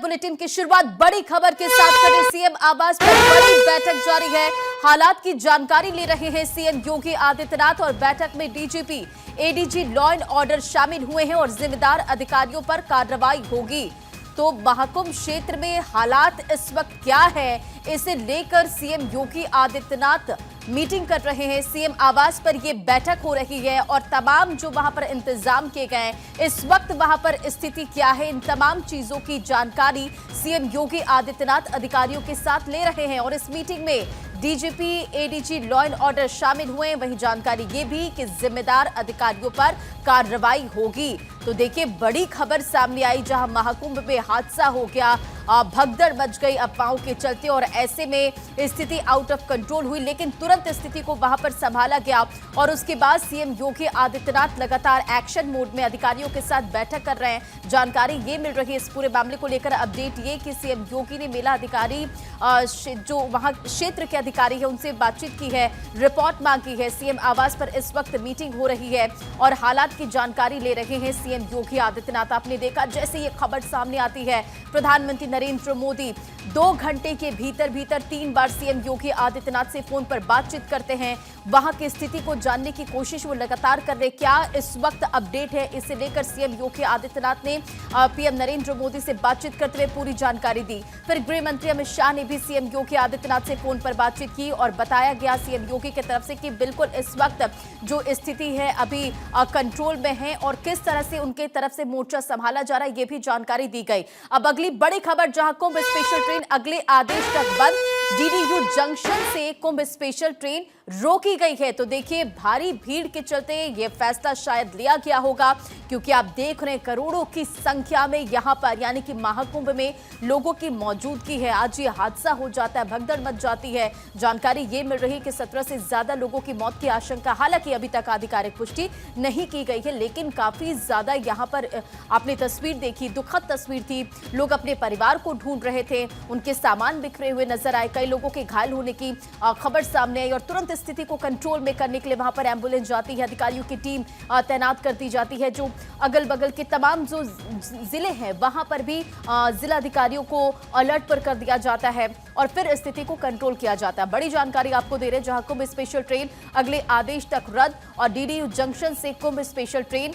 Bulletin की शुरुआत बड़ी खबर के साथ करें। सीएम आवास पर बड़ी बैठक जारी है। हालात की जानकारी ले रहे हैं सीएम योगी आदित्यनाथ और बैठक में DGP, ADG, law and order शामिल हुए हैं और जिम्मेदार अधिकारियों पर कार्रवाई होगी। तो महाकुंभ क्षेत्र में हालात इस वक्त क्या है, इसे लेकर सीएम योगी आदित्यनाथ मीटिंग कर रहे हैं। सीएम आवास पर यह बैठक हो रही है और तमाम जो वहां पर इंतजाम किए गए हैं, इस वक्त वहां पर स्थिति क्या है, इन तमाम चीजों की जानकारी सीएम योगी आदित्यनाथ अधिकारियों के साथ ले रहे हैं। और इस मीटिंग में DGP, ADG, law and order शामिल हुए। वहीं जानकारी ये भी कि जिम्मेदार अधिकारियों पर कार्रवाई होगी। तो देखिए, बड़ी खबर सामने आई जहां महाकुंभ में हादसा हो गया, भगदड़ मच गई अफवाहों के चलते और ऐसे में स्थिति आउट ऑफ कंट्रोल हुई, लेकिन तुरंत स्थिति को वहां पर संभाला गया। और उसके बाद सीएम योगी आदित्यनाथ लगातार एक्शन मोड में अधिकारियों के साथ बैठक कर रहे हैं। जानकारी ये मिल रही है इस पूरे मामले को लेकर अपडेट ये कि सीएम योगी ने मेला अधिकारी जो वहां क्षेत्र के अधिकारी है उनसे बातचीत की है, रिपोर्ट मांगी है। सीएम आवास पर इस वक्त मीटिंग हो रही है और हालात की जानकारी ले रहे हैं सीएम योगी आदित्यनाथ। आपने देखा जैसे ये खबर सामने आती है, प्रधानमंत्री नरेंद्र मोदी 2 घंटे के भीतर 3 बार सीएम योगी आदित्यनाथ से फोन पर बातचीत करते हैं। वहां की स्थिति को जानने की कोशिश वो लगातार कर रहे। क्या इस वक्त अपडेट है, इसे लेकर सीएम योगी आदित्यनाथ ने पीएम नरेंद्र मोदी से बातचीत करते हुए पूरी जानकारी दी। फिर गृह मंत्री अमित शाह ने भी सीएम योगी आदित्यनाथ से फोन पर बातचीत की और बताया गया सीएम योगी की तरफ से कि बिल्कुल इस वक्त जो स्थिति है अभी कंट्रोल में है और किस तरह से उनके तरफ से मोर्चा संभाला जा रहा है, ये भी जानकारी दी गई। अब अगली बड़ी खबर, जहां कुंभ स्पेशल ट्रेन अगले आदेश तक बंद, डीडीयू जंक्शन से कुंभ स्पेशल ट्रेन रोकी गई है। तो देखिए, भारी भीड़ के चलते यह फैसला शायद लिया गया होगा, क्योंकि आप देख रहे हैं करोड़ों की संख्या में यहां पर यानी कि महाकुंभ में लोगों की मौजूदगी है। आज ये हादसा हो जाता है, भगदड़ मच जाती है। जानकारी ये मिल रही है कि 17 से ज्यादा लोगों की मौत की आशंका, हालांकि अभी तक आधिकारिक पुष्टि नहीं की गई है, लेकिन काफी ज्यादा यहां पर आपने तस्वीर देखी, दुखद तस्वीर थी। लोग अपने परिवार को ढूंढ रहे थे, उनके सामान बिखरे हुए नजर आए, कई लोगों के घायल होने की खबर सामने आई और तुरंत स्थिति को कंट्रोल में करने के लिए वहां पर एम्बुलेंस जाती है, अधिकारियों की टीम तैनात कर दी जाती है। जो अगल बगल के तमाम जो जिले हैं वहां पर भी जिला अधिकारियों को अलर्ट पर कर दिया जाता है और फिर स्थिति को कंट्रोल किया जाता है। बड़ी जानकारी आपको दे रहे हैं, जहां कुंभ स्पेशल ट्रेन अगले आदेश तक रद्द और डीडीयू जंक्शन से कुंभ स्पेशल ट्रेन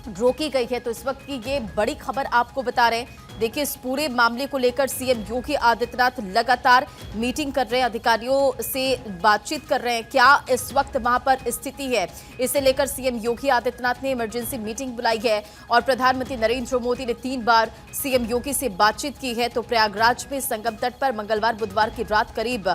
रोकी गई है। तो इस वक्त की ये बड़ी खबर आपको बता रहे हैं। देखिए, इस पूरे मामले को लेकर सीएम योगी आदित्यनाथ लगातार मीटिंग कर रहे हैं, अधिकारियों से बातचीत कर रहे हैं। क्या इस वक्त वहां पर स्थिति है, इसे लेकर सीएम योगी आदित्यनाथ ने इमरजेंसी मीटिंग बुलाई है और प्रधानमंत्री नरेंद्र मोदी ने 3 बार सीएम योगी से बातचीत की है। तो प्रयागराज में संगम तट पर मंगलवार बुधवार की रात करीब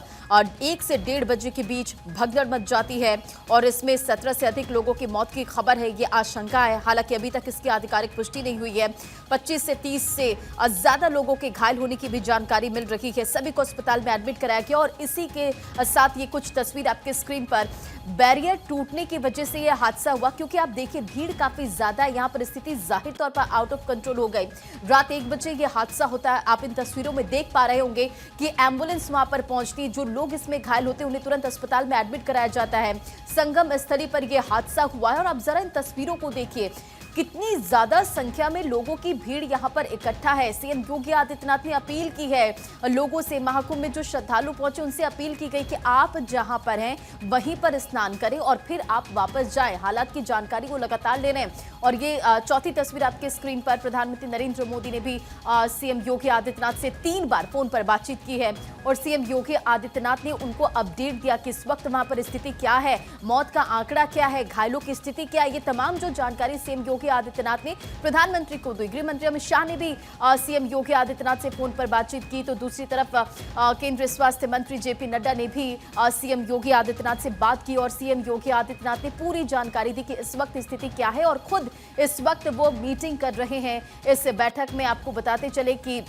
1 से 1:30 बजे के बीच भगदड़ मच जाती है और इसमें 17 से अधिक लोगों की मौत की खबर है, ये आशंका है। हालांकि अभी तक इसकी आधिकारिक पुष्टि नहीं हुई है। 25 से 30 से ज्यादा लोगों के घायल होने की भी जानकारी मिल रही है। सभी को अस्पताल में एडमिट कराया गया और इसी के साथ ये कुछ तस्वीर आपके स्क्रीन पर, बैरियर टूटने की वजह से यह हादसा हुआ, क्योंकि आप देखिए भीड़ काफी ज्यादा है। यहाँ पर स्थिति जाहिर तौर पर आउट ऑफ कंट्रोल हो गई। रात 1 बजे यह हादसा होता है। आप इन तस्वीरों में देख पा रहे होंगे कि एम्बुलेंस वहां पर पहुंचती है, जो लोग इसमें घायल होते हैं उन्हें तुरंत अस्पताल में एडमिट कराया जाता है। संगम स्थली पर यह हादसा हुआ है और आप जरा इन तस्वीरों को देखिए, कितनी ज्यादा संख्या में लोगों की भीड़ यहां पर इकट्ठा है। सीएम योगी आदित्यनाथ ने अपील की है लोगों से, महाकुंभ में जो श्रद्धालु पहुंचे उनसे अपील की गई कि आप जहां पर हैं वहीं पर स्नान करें और फिर आप वापस जाएं। हालात की जानकारी को लगातार ले रहे हैं और ये चौथी तस्वीर आपके स्क्रीन पर, प्रधानमंत्री नरेंद्र मोदी ने भी सीएम योगी आदित्यनाथ से 3 बार फोन पर बातचीत की है और सीएम योगी आदित्यनाथ ने उनको अपडेट दिया कि इस वक्त वहां पर स्थिति क्या है, मौत का आंकड़ा क्या है, घायलों की स्थिति क्या है। ये तमाम जो जानकारी सीएम योगी आदित्यनाथ ने प्रधानमंत्री को दी। गृह मंत्री अमित शाह ने भी सीएम योगी आदित्यनाथ से फोन पर बातचीत की। तो दूसरी तरफ केंद्रीय स्वास्थ्य मंत्री जेपी नड्डा ने भी सीएम योगी आदित्यनाथ से बात की और सीएम योगी आदित्यनाथ ने पूरी जानकारी दी कि इस वक्त स्थिति क्या है और खुद इस वक्त वो मीटिंग कर रहे हैं। इस बैठक में आपको बताते चले कि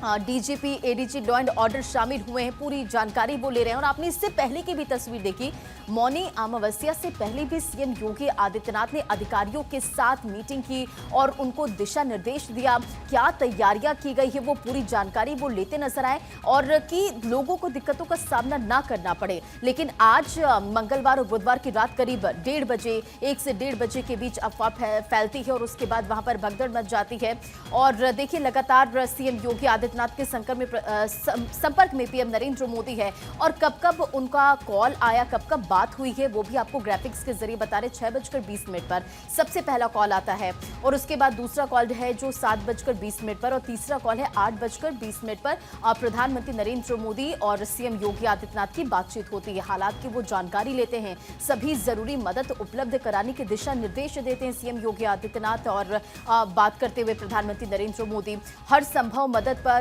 DGP ADG law and order शामिल हुए हैं, पूरी जानकारी वो ले रहे हैं। और आपने इससे पहले की भी तस्वीर देखी, मौनी अमावस्या से पहले भी सीएम योगी आदित्यनाथ ने अधिकारियों के साथ मीटिंग की और उनको दिशा निर्देश दिया, क्या तैयारियां की गई है वो पूरी जानकारी वो लेते नजर आए और कि लोगों को दिक्कतों का सामना ना करना पड़े। लेकिन आज मंगलवार और बुधवार की रात करीब 1:30 बजे 1 से 1:30 बजे के बीच अफवाह फैलती है और उसके बाद वहां पर भगदड़ मच जाती है। और देखिए, लगातार सीएम योगी आदित्यनाथ के संपर्क में पीएम नरेंद्र मोदी है और कब कब उनका कॉल आया, कब कब बात हुई है वो भी आपको ग्राफिक्स के जरिए बता रहे। 6:20 पर सबसे पहला कॉल आता है और उसके बाद दूसरा कॉल है जो 7:20 पर और तीसरा कॉल है 8:20 पर। प्रधानमंत्री नरेंद्र मोदी और सीएम योगी आदित्यनाथ की बातचीत होती है, हालात की वो जानकारी लेते हैं, सभी जरूरी मदद उपलब्ध कराने के दिशा निर्देश देते हैं सीएम योगी आदित्यनाथ। और बात करते हुए प्रधानमंत्री नरेंद्र मोदी हर संभव मदद पर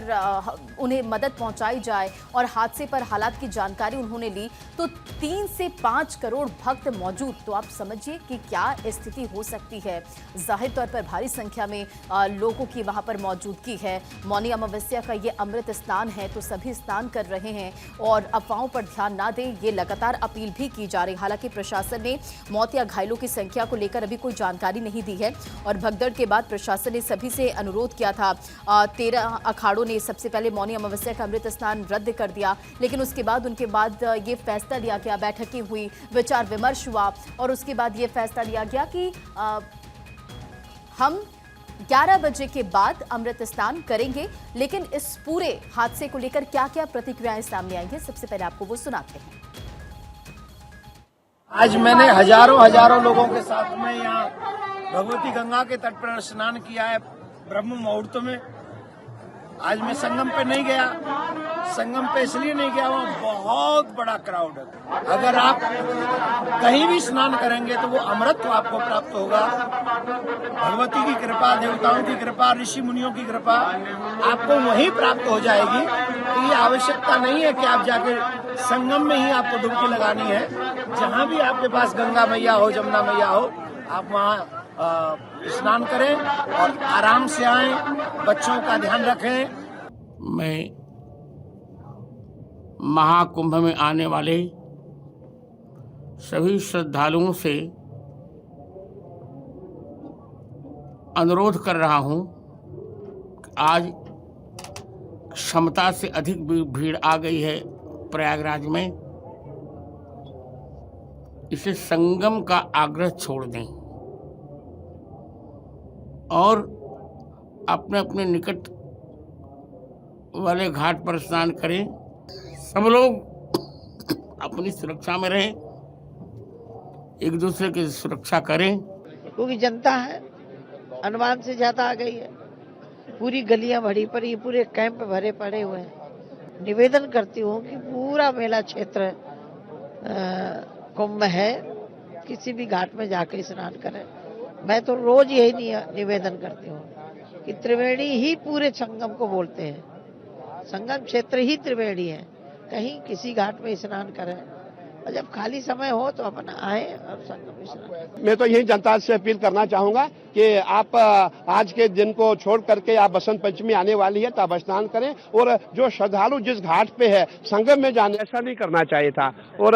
उन्हें मदद पहुंचाई जाए और हादसे पर हालात की जानकारी उन्होंने ली। तो 3 से 5 करोड़ भक्त मौजूद, तो आप समझिए कि क्या स्थिति हो सकती है। जाहिर तौर पर भारी संख्या में लोगों की वहां पर मौजूदगी है। मौनी अमावस्या का ये अमृत स्नान है तो सभी स्नान कर रहे हैं और अफवाहों पर ध्यान ना दें, ये लगातार अपील भी की जा रही। हालांकि प्रशासन ने मौत या घायलों की संख्या को लेकर अभी कोई जानकारी नहीं दी है और भगदड़ के बाद प्रशासन ने सभी से अनुरोध किया था। 13 अखाड़ों ने सबसे पहले मौनी अमावस्या का अमृत स्नान रद्द कर दिया, लेकिन उसके बाद ये फैसला लिया गया, बैठकें हुई, विचार विमर्श हुआ और उसके बाद ये फैसला लिया गया कि हम 11 बजे के बाद अमृत स्नान करेंगे। लेकिन इस पूरे हादसे को लेकर क्या क्या प्रतिक्रियाएं सामने आई हैं, सबसे पहले आपको वो सुनाते हैं। आज मैंने हजारों लोगों के साथ में यहाँ भगवती गंगा के तट पर स्नान किया है ब्रह्म मुहूर्त में। आज मैं संगम पे नहीं गया, संगम पे इसलिए नहीं गया, वहाँ बहुत बड़ा क्राउड है। अगर आप कहीं भी स्नान करेंगे तो वो अमृत तो आपको प्राप्त होगा। भगवती की कृपा, देवताओं की कृपा, ऋषि मुनियों की कृपा आपको वहीं प्राप्त हो जाएगी। तो ये आवश्यकता नहीं है कि आप जाके संगम में ही आपको डुबकी लगानी है। जहाँ भी आपके पास गंगा मैया हो, जमुना मैया हो, आप वहाँ स्नान करें और आराम से आएं, बच्चों का ध्यान रखें। मैं महाकुंभ में आने वाले सभी श्रद्धालुओं से अनुरोध कर रहा हूं कि आज क्षमता से अधिक भीड़ आ गई है प्रयागराज में। इसे संगम का आग्रह छोड़ दें और अपने अपने निकट वाले घाट पर स्नान करें। सब लोग अपनी सुरक्षा में रहें, एक दूसरे की सुरक्षा करें। क्योंकि जनता है अनुमान से ज्यादा आ गई है, पूरी गलियां भरी पड़ी, पूरे कैंप भरे पड़े हुए हैं। निवेदन करती हूँ कि पूरा मेला क्षेत्र कुंभ है, किसी भी घाट में जाकर स्नान करें। मैं तो रोज यही निवेदन करती हूँ कि त्रिवेणी ही पूरे संगम को बोलते हैं, संगम क्षेत्र ही त्रिवेणी है। कहीं किसी घाट में स्नान करें और जब खाली समय हो तो अपना आए और संगम स्नान करें। मैं तो यही जनता से अपील करना चाहूंगा कि आप आज के दिन को छोड़ करके आप बसंत पंचमी आने वाली है तो आप स्नान करें। और जो श्रद्धालु जिस घाट पे है संगम में जाने, ऐसा नहीं करना चाहिए था। और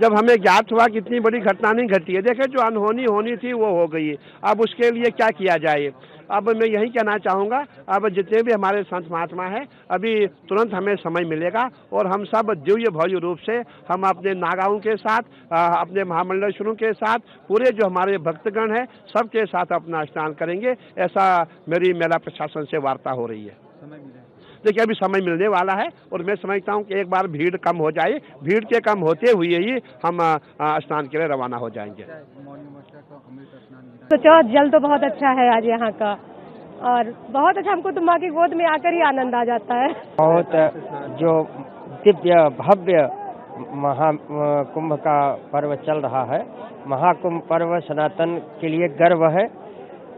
जब हमें ज्ञात हुआ कि इतनी बड़ी घटना नहीं घटी है, देखे जो अनहोनी होनी थी वो हो गई। अब उसके लिए क्या किया जाए। अब मैं यही कहना चाहूंगा, अब जितने भी हमारे संत महात्मा हैं, अभी तुरंत हमें समय मिलेगा और हम सब दिव्य भव्य रूप से हम अपने नागाओं के साथ, अपने महामंडलेश्वरों के साथ, पूरे जो हमारे भक्तगण हैं सबके साथ अपना स्नान करेंगे। ऐसा मेरी मेला प्रशासन से वार्ता हो रही है। देखिए अभी समय मिलने वाला है और मैं समझता हूँ कि एक बार भीड़ कम हो जाए, भीड़ के कम होते हुए ही हम स्नान के लिए रवाना हो जाएंगे। तो जल तो बहुत अच्छा है आज यहाँ का और बहुत अच्छा, हमको तो माँ की गोद में आकर ही आनंद आ जाता है। बहुत जो दिव्य भव्य महाकुंभ का पर्व चल रहा है, महाकुंभ पर्व सनातन के लिए गर्व है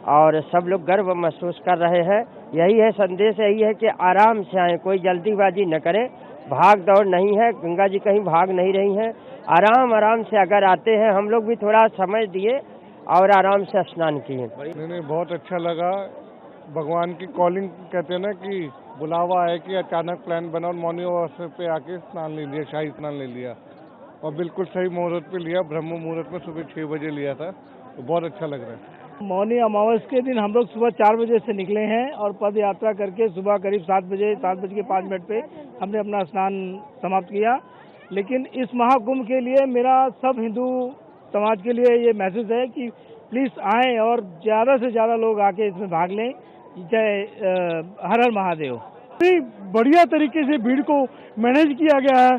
और सब लोग गर्व महसूस कर रहे हैं। यही है संदेश, यही है कि आराम से आए, कोई जल्दीबाजी न करें, भाग दौड़ नहीं है, गंगा जी कहीं भाग नहीं रही हैं। आराम से अगर आते हैं, हम लोग भी थोड़ा समय दिए और आराम से स्नान किए। नहीं बहुत अच्छा लगा। भगवान की कॉलिंग कहते हैं ना कि बुलावा है कि अचानक प्लान बना और मौनी अमावस्या पे आके स्नान ले लिया, शाही स्नान ले लिया और बिल्कुल सही मुहूर्त पे लिया। ब्रह्म मुहूर्त में सुबह 6 बजे लिया था, तो बहुत अच्छा लग रहा है। मौनी अमावस के दिन हम लोग सुबह 4 बजे से निकले हैं और पद यात्रा करके सुबह करीब 7 बज के 5 मिनट पे हमने अपना स्नान समाप्त किया। लेकिन इस महाकुंभ के लिए मेरा सब हिंदू समाज के लिए ये मैसेज है कि प्लीज आएं और ज्यादा से ज्यादा लोग आके इसमें भाग लें। जय हर हर महादेव। बढ़िया तरीके से भीड़ को मैनेज किया गया है,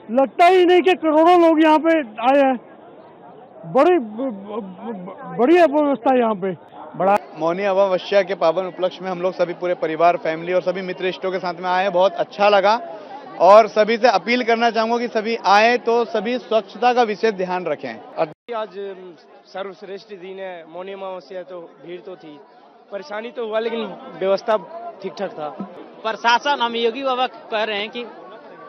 लगता ही नहीं कि करोड़ों लोग यहाँ पे आए हैं। बड़ी बढ़िया व्यवस्था यहाँ पे। बड़ा मौनी अमावस्या के पावन उपलक्ष्य में हम लोग सभी पूरे परिवार, फैमिली और सभी मित्र इष्टों के साथ में आए हैं। बहुत अच्छा लगा और सभी से अपील करना चाहूंगा कि सभी आए तो सभी स्वच्छता का विशेष ध्यान रखें। आज सर्वश्रेष्ठ दिन है मौनी अमावस्या, तो भीड़ तो थी, परेशानी तो हुआ लेकिन व्यवस्था ठीक ठाक था। प्रशासन हम योगी बाबा कह रहे हैं कि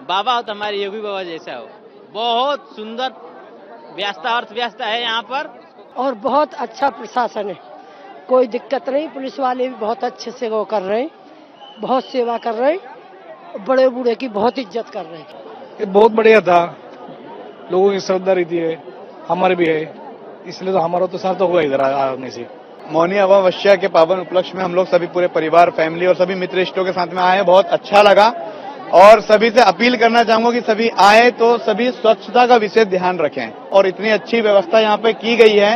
बाबा हो तो हमारे योगी बाबा जैसा हो। बहुत सुंदर अर्थव्यवस्था है यहाँ पर और बहुत अच्छा प्रशासन है, कोई दिक्कत नहीं। पुलिस वाले भी बहुत अच्छे से वो कर रहे हैं, बहुत सेवा कर रहे हैं, बड़े बूढ़े की बहुत इज्जत कर रहे हैं। ये बहुत बढ़िया था, लोगों की श्रद्धा रीति है, हमारे भी है, इसलिए तो हमारा तो साथ हुआ इधर आने से। मौनी अमावस्या के पावन उपलक्ष्य में हम लोग सभी पूरे परिवार, फैमिली और सभी मित्र इष्टों के साथ में आए हैं। बहुत अच्छा लगा और सभी से अपील करना चाहूंगा कि सभी आए तो सभी स्वच्छता का विशेष ध्यान रखें। और इतनी अच्छी व्यवस्था यहाँ पे की गई है,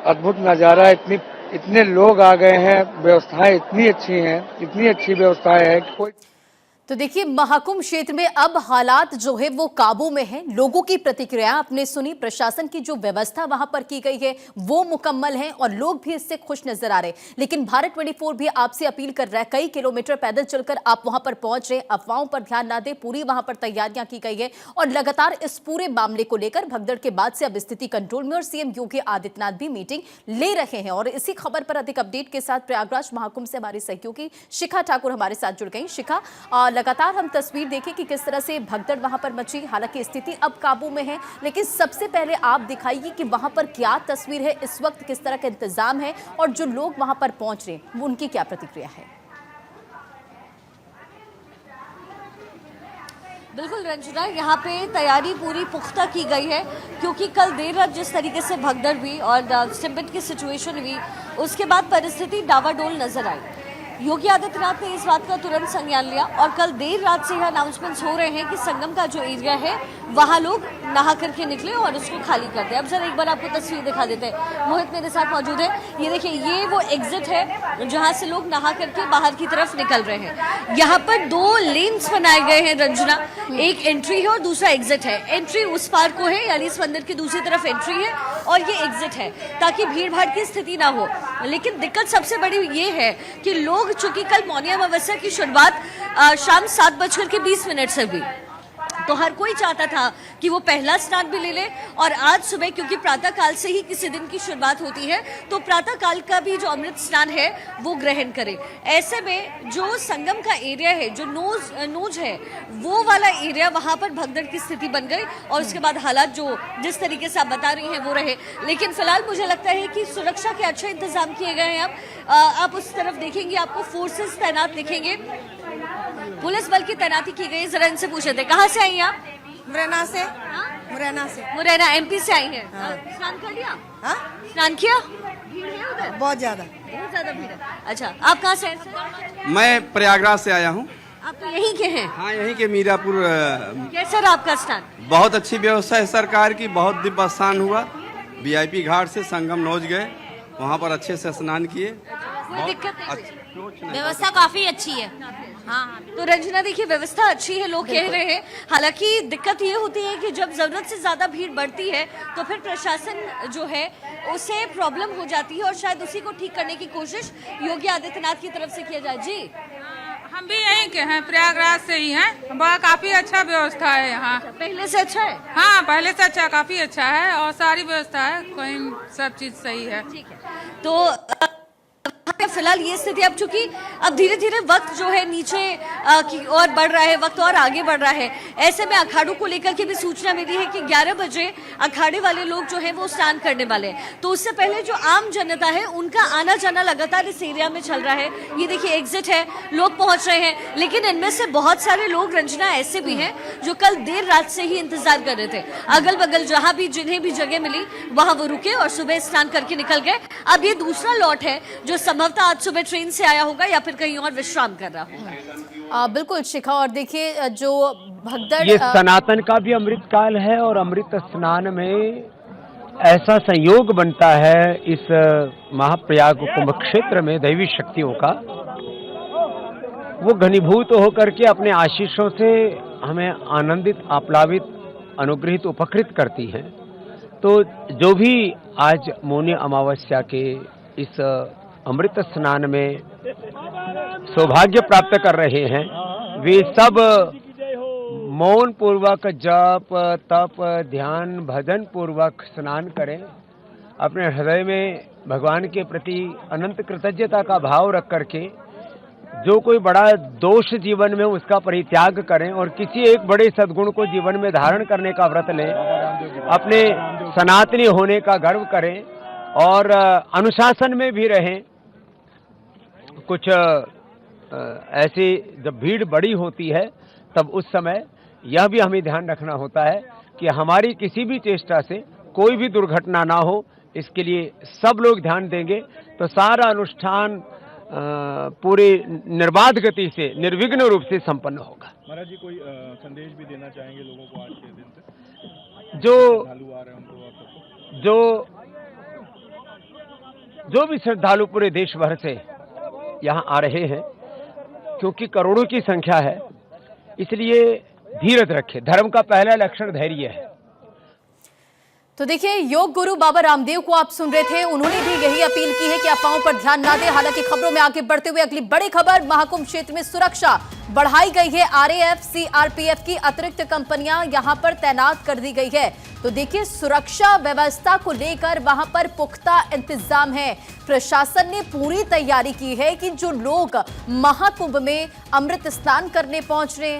अद्भुत नजारा, इतने लोग आ गए हैं, व्यवस्थाएं इतनी अच्छी हैं, इतनी अच्छी व्यवस्थाएं है कि कोई। तो देखिए महाकुंभ क्षेत्र में अब हालात जो है वो काबू में है। लोगों की प्रतिक्रिया आपने सुनी, प्रशासन की जो व्यवस्था वहां पर की गई है वो मुकम्मल है और लोग भी इससे खुश नजर आ रहे हैं। लेकिन भारत 24 भी आपसे अपील कर रहा है, कई किलोमीटर पैदल चलकर आप वहां पर पहुंच रहे, अफवाहों पर ध्यान ना दें, पूरी वहां पर तैयारियां की गई है और लगातार इस पूरे मामले को लेकर भगदड़ के बाद से अब स्थिति कंट्रोल में और सीएम योगी आदित्यनाथ भी मीटिंग ले रहे हैं। और इसी खबर पर अधिक अपडेट के साथ प्रयागराज महाकुंभ से हमारी सहयोगी शिखा ठाकुर हमारे साथ जुड़ गई। शिखा, लगातार हम तस्वीर देखें कि किस तरह से भगदड़ वहां पर मची, हालांकि स्थिति अब काबू में है, लेकिन सबसे पहले आप दिखाइए कि वहां पर क्या तस्वीर है इस वक्त, किस तरह का इंतजाम है और जो लोग वहां पर पहुंच रहे हैं उनकी क्या प्रतिक्रिया है। बिल्कुल रंजना, यहाँ पे तैयारी पूरी पुख्ता की गई है क्योंकि कल देर रात जिस तरीके से भगदड़ हुई और सिम्बिट की सिचुएशन हुई, उसके बाद परिस्थिति डावाडोल नजर आई। योगी आदित्यनाथ ने इस बात का तुरंत संज्ञान लिया और कल देर रात से यह अनाउंसमेंट्स हो रहे हैं कि संगम का जो एरिया है वहां लोग नहा करके निकले और उसको खाली कर दे। अब जरा एक बार आपको तस्वीर दिखा देते हैं, मोहित मेरे साथ मौजूद है। ये देखिए, ये वो एग्जिट है जहां से लोग नहा करके बाहर की तरफ निकल रहे हैं। यहाँ पर 2 लेन्स बनाए गए हैं रंजना, एक एंट्री है और दूसरा एग्जिट है। एंट्री उस पार को है, यानी इस मंदिर की दूसरी तरफ एंट्री है और ये एग्जिट है ताकि भीड़ भाड़ की स्थिति ना हो। लेकिन दिक्कत सबसे बड़ी ये है कि लोग, चूंकि कल मौनी अमावस्या की शुरुआत शाम 7:20 से हुई, तो हर कोई चाहता था कि वो पहला स्नान भी ले ले और आज सुबह, क्योंकि प्रातः काल से ही किसी दिन की शुरुआत होती है, तो प्रातः काल का भी जो अमृत स्नान है वो ग्रहण करे। ऐसे में जो संगम का एरिया है, जो नोज है, वो वाला एरिया, वहां पर भगदड़ की स्थिति बन गई और उसके बाद हालात जो जिस तरीके से आप बता रही हैं वो रहे। लेकिन फिलहाल मुझे लगता है कि सुरक्षा के अच्छे इंतजाम किए गए हैं। आप उस तरफ देखेंगे, आपको फोर्सेस तैनात दिखेंगे, पुलिस बल की तैनाती की गई। जरा इनसे पूछे थे, कहाँ से आई आप? मुरैना से। मुरैना एमपी से आई हैं। स्नान कर लिया? स्नान किया? भीड़ है उधर? बहुत ज्यादा भीड़ है। अच्छा, आप कहाँ से? मैं प्रयागराज से आया हूँ। आप तो यहीं के हैं? हाँ, यहीं के मीरापुर। कैसा रहा आपका स्नान? बहुत अच्छी व्यवस्था है सरकार की, बहुत दिव्य स्नान हुआ। वीआईपी घाट से संगम नोज गए, वहाँ पर अच्छे से स्नान किए। कोई दिक्कत नहीं? व्यवस्था काफी अच्छी है। हाँ, तो रंजना देखिए, व्यवस्था अच्छी है, लोग कह रहे हैं। हालांकि दिक्कत ये होती है कि जब जरूरत से ज्यादा भीड़ बढ़ती है तो फिर प्रशासन जो है उसे प्रॉब्लम हो जाती है और शायद उसी को ठीक करने की कोशिश योगी आदित्यनाथ की तरफ से किया जाए। जी, हम भी यहीं के हैं, प्रयागराज से ही हैं। बहुत काफी अच्छा व्यवस्था है यहाँ। पहले से अच्छा है? हाँ, पहले से अच्छा, काफी अच्छा है और सारी व्यवस्था है, कहीं सब चीज सही है। ठीक है, तो है फिलहाल ये स्थिति। अब चूंकि अब धीरे धीरे वक्त जो है नीचे की ओर बढ़ रहा है, वक्त और आगे बढ़ रहा है, ऐसे में अखाड़ों को लेकर के भी सूचना मिली है कि 11 बजे अखाड़े वाले लोग जो है वो स्नान करने वाले हैं। तो उससे पहले जो आम जनता है उनका आना जाना लगातार इस एरिया में चल रहा है। ये देखिए एग्जिट है, लोग पहुंच रहे हैं, लेकिन इनमें से बहुत सारे लोग रंजना ऐसे भी हैं जो कल देर रात से ही इंतजार कर रहे थे। अगल बगल जहां भी जिन्हें भी जगह मिली वहां वो रुके और सुबह स्नान करके निकल गए। अब ये दूसरा लॉट है जो संभवतः आज सुबह ट्रेन से आया होगा या फिर कहीं और विश्राम कर रहा होगा। बिल्कुल शिखा, और देखिए जो भगदड़, ये सनातन का भी अमृत काल है और अमृत स्नान में ऐसा संयोग बनता है इस महाप्रयाग कुंभ क्षेत्र में दैवी शक्तियों का, वो घनीभूत होकर के अपने आशीषों से हमें आनंदित, आप्लावित, अनुग्रहित, उपकृत करती हैं। तो जो भी आज मौनी अमावस्या के इस अमृत स्नान में सौभाग्य प्राप्त कर रहे हैं, वे सब मौन पूर्वक जप, तप, ध्यान, भजन पूर्वक स्नान करें। अपने हृदय में भगवान के प्रति अनंत कृतज्ञता का भाव रख करके जो कोई बड़ा दोष जीवन में उसका परित्याग करें और किसी एक बड़े सद्गुण को जीवन में धारण करने का व्रत लें। अपने सनातनी होने का गर्व करें और अनुशासन में भी रहें। कुछ ऐसी जब भीड़ बड़ी होती है तब उस समय यह भी हमें ध्यान रखना होता है कि हमारी किसी भी चेष्टा से कोई भी दुर्घटना ना हो। इसके लिए सब लोग ध्यान देंगे तो सारा अनुष्ठान पूरी निर्बाध गति से, निर्विघ्न रूप से संपन्न होगा। महाराज जी, कोई संदेश भी देना चाहेंगे लोगों को आज के दिन से? जो भी श्रद्धालु पूरे देश भर से यहाँ आ रहे हैं, क्योंकि करोड़ों की संख्या है, इसलिए धीरज रखें। धर्म का पहला लक्षण धैर्य है। तो देखिए, योग गुरु बाबा रामदेव को आप सुन रहे थे, उन्होंने भी यही अपील की है कि अफवाहों पर ध्यान ना दें। हालांकि खबरों में आगे बढ़ते हुए अगली बड़ी खबर, महाकुंभ क्षेत्र में सुरक्षा बढ़ाई गई है। आरएएफ, सीआरपीएफ की अतिरिक्त कंपनियां यहां पर तैनात कर दी गई है। तो देखिए, सुरक्षा व्यवस्था को लेकर वहां पर पुख्ता इंतजाम है। प्रशासन ने पूरी तैयारी की है कि जो लोग महाकुंभ में अमृत स्नान करने पहुंच रहे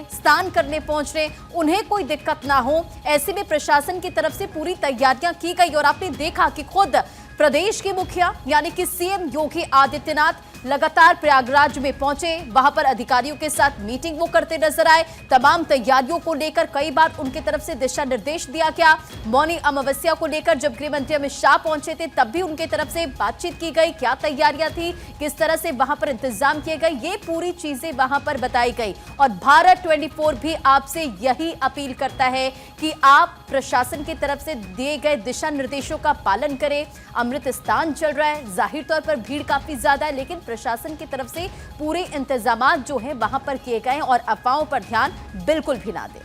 हैं, उन्हें कोई दिक्कत ना हो। ऐसे में प्रशासन की तरफ से पूरी तैयारियां की गई और आपने देखा कि खुद प्रदेश के मुखिया यानी कि सीएम योगी आदित्यनाथ लगातार प्रयागराज में पहुंचे, वहां पर अधिकारियों के साथ मीटिंग वो करते नजर आए। तमाम तैयारियों को लेकर कई बार उनकी तरफ से दिशा निर्देश दिया गया। मौनी अमावस्या को लेकर जब गृह मंत्री अमित शाह पहुंचे थे तब भी उनकी तरफ से बातचीत की गई, क्या तैयारियां थी, किस तरह से वहां पर इंतजाम किए गए, ये पूरी चीजें वहां पर बताई गई। और भारत 24 भी आपसे यही अपील करता है कि आप प्रशासन की तरफ से दिए गए दिशा निर्देशों का पालन करें। अमृत स्नान चल रहा है, जाहिर तौर पर भीड़ काफी ज्यादा है, लेकिन प्रशासन की तरफ से पूरे इंतजामात जो हैं वहां पर किए गए हैं और अफवाहों पर ध्यान बिल्कुल भी ना दें।